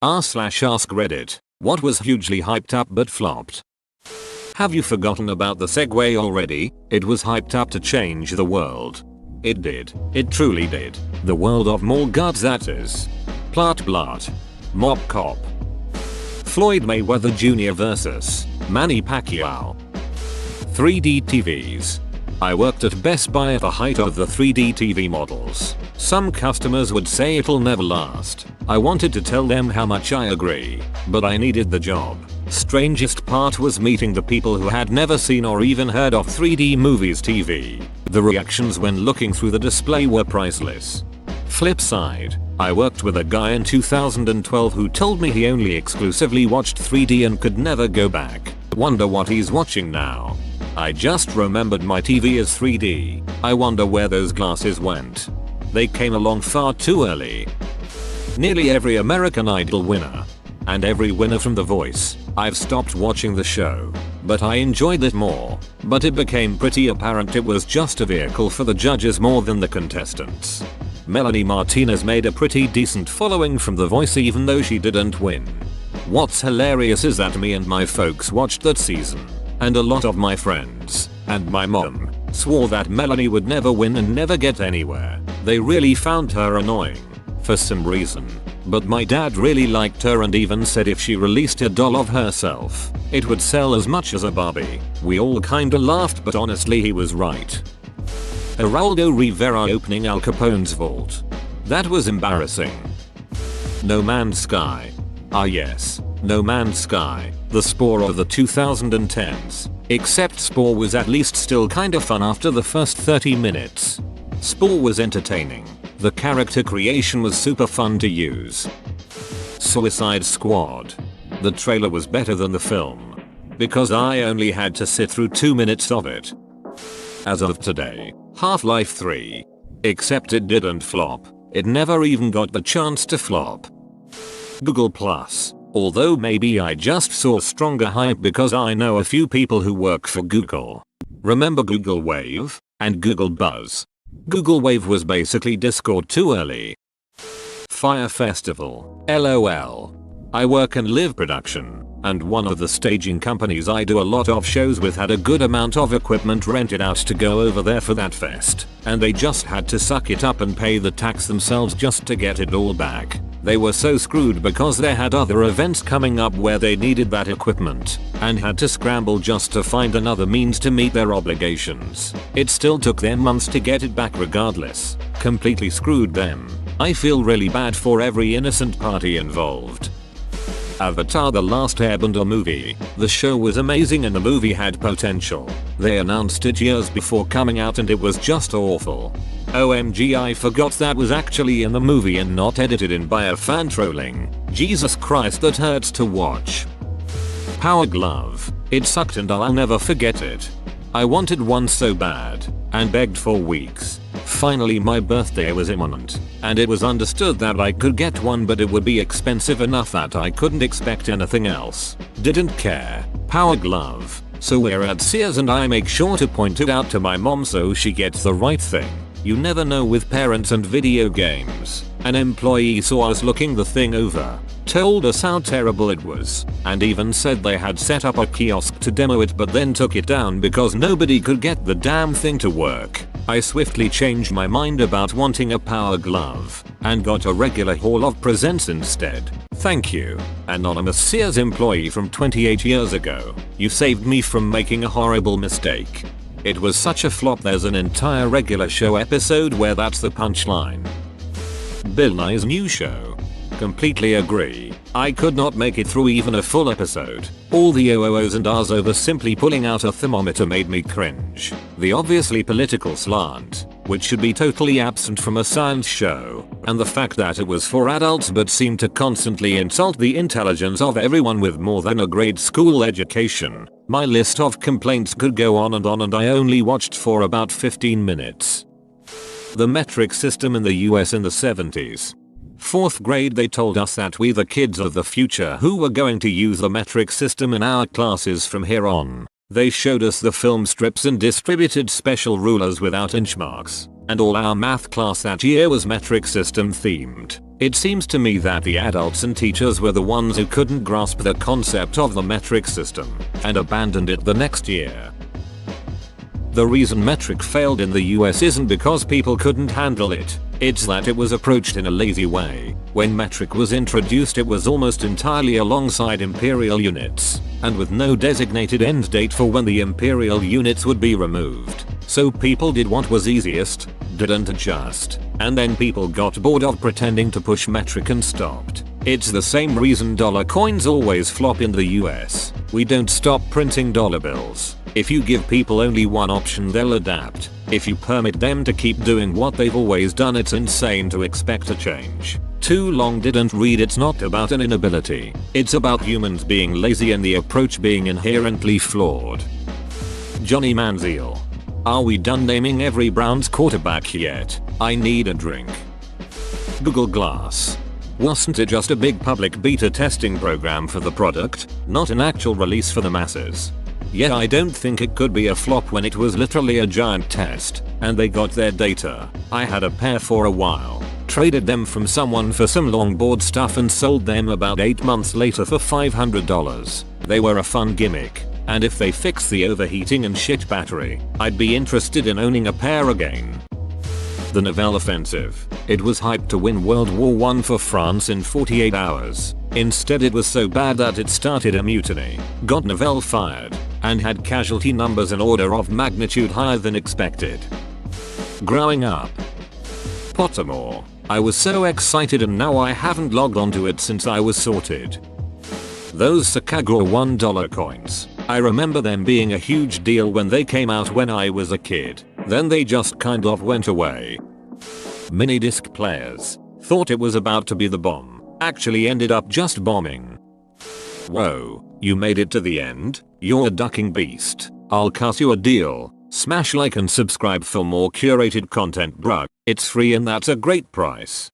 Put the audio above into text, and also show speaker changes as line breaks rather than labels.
r/ask Reddit. What was hugely hyped up but flopped? Have you forgotten about the Segway already? It was hyped up to change the world. It did. It truly did. The world of more guts, that is. Plot blot. Mop cop. Floyd Mayweather Jr. vs. Manny Pacquiao. 3D TVs. I worked at Best Buy at the height of the 3D TV models. Some customers would say it'll never last. I wanted to tell them how much I agree, but I needed the job. Strangest part was meeting the people who had never seen or even heard of 3D movies TV. The reactions when looking through the display were priceless. Flip side, I worked with a guy in 2012 who told me he only exclusively watched 3D and could never go back. Wonder what he's watching now. I just remembered my TV is 3D. I wonder where those glasses went. They came along far too early. Nearly every American Idol winner, and every winner from The Voice, I've stopped watching the show. But I enjoyed it more. But it became pretty apparent it was just a vehicle for the judges more than the contestants. Melanie Martinez made a pretty decent following from The Voice even though she didn't win. What's hilarious is that me and my folks watched that season. And a lot of my friends, and my mom, swore that Melanie would never win and never get anywhere. They really found her annoying. For some reason. But my dad really liked her and even said if she released a doll of herself, it would sell as much as a Barbie. We all kinda laughed, but honestly he was right. Geraldo Rivera opening Al Capone's vault. That was embarrassing. No Man's Sky. Ah yes, No Man's Sky, the Spore of the 2010s. Except Spore was at least still kinda fun after the first 30 minutes. Spore was entertaining. The character creation was super fun to use. Suicide Squad. The trailer was better than the film. Because I only had to sit through 2 minutes of it. As of today, Half-Life 3. Except it didn't flop. It never even got the chance to flop. Google Plus. Although maybe I just saw stronger hype because I know a few people who work for Google. Remember Google Wave? And Google Buzz? Google Wave was basically Discord too early. Fire Festival. LOL. I work and live production, and one of the staging companies I do a lot of shows with had a good amount of equipment rented out to go over there for that fest, and they just had to suck it up and pay the tax themselves just to get it all back. They were so screwed because they had other events coming up where they needed that equipment, and had to scramble just to find another means to meet their obligations. It still took them months to get it back regardless. Completely screwed them. I feel really bad for every innocent party involved. Avatar: The Last Airbender movie. The show was amazing and the movie had potential. They announced it years before coming out and it was just awful. OMG, I forgot that was actually in the movie and not edited in by a fan trolling. Jesus Christ, that hurts to watch. Power Glove. It sucked and I'll never forget it. I wanted one so bad, and begged for weeks. Finally my birthday was imminent, and it was understood that I could get one but it would be expensive enough that I couldn't expect anything else. Didn't care. Power Glove. So we're at Sears and I make sure to point it out to my mom so she gets the right thing. You never know with parents and video games. An employee saw us looking the thing over, told us how terrible it was, and even said they had set up a kiosk to demo it but then took it down because nobody could get the damn thing to work. I swiftly changed my mind about wanting a Power Glove, and got a regular Hall of Presents instead. Thank you, anonymous Sears employee from 28 years ago. You saved me from making a horrible mistake. It was such a flop there's an entire regular show episode where that's the punchline. Bill Nye's new show. Completely agree. I could not make it through even a full episode. All the OOOs and Rs over simply pulling out a thermometer made me cringe. The obviously political slant, which should be totally absent from a science show, and the fact that it was for adults but seemed to constantly insult the intelligence of everyone with more than a grade school education. My list of complaints could go on and I only watched for about 15 minutes. The metric system in the US in the 70s. 4th grade they told us that we the kids of the future who were going to use the metric system in our classes from here on. They showed us the film strips and distributed special rulers without inch marks, and all our math class that year was metric system themed. It seems to me that the adults and teachers were the ones who couldn't grasp the concept of the metric system and abandoned it the next year. The reason metric failed in the US isn't because people couldn't handle it, it's that it was approached in a lazy way. When metric was introduced, it was almost entirely alongside imperial units, and with no designated end date for when the imperial units would be removed. So people did what was easiest, didn't adjust, and then people got bored of pretending to push metric and stopped. It's the same reason dollar coins always flop in the US. We don't stop printing dollar bills. If you give people only one option, they'll adapt. If you permit them to keep doing what they've always done, it's insane to expect a change. Too long didn't read. It's not about an inability. It's about humans being lazy and the approach being inherently flawed. Johnny Manziel. Are we done naming every Browns quarterback yet? I need a drink. Google Glass. Wasn't it just a big public beta testing program for the product, not an actual release for the masses? Yeah, I don't think it could be a flop when it was literally a giant test, and they got their data. I had a pair for a while, traded them from someone for some longboard stuff and sold them about 8 months later for $500. They were a fun gimmick, and if they fix the overheating and shit battery, I'd be interested in owning a pair again. The Nivelle Offensive. It was hyped to win World War I for France in 48 hours. Instead, it was so bad that it started a mutiny, got Nivelle fired, and had casualty numbers an order of magnitude higher than expected. Growing up. Pottermore. I was so excited and now I haven't logged onto it since I was sorted. Those Sakagura $1 coins. I remember them being a huge deal when they came out when I was a kid. Then they just kind of went away. Mini disc players. Thought it was about to be the bomb. Actually ended up just bombing. Whoa, you made it to the end? You're a ducking beast. I'll cuss you a deal. Smash like and subscribe for more curated content, bruh. It's free and that's a great price.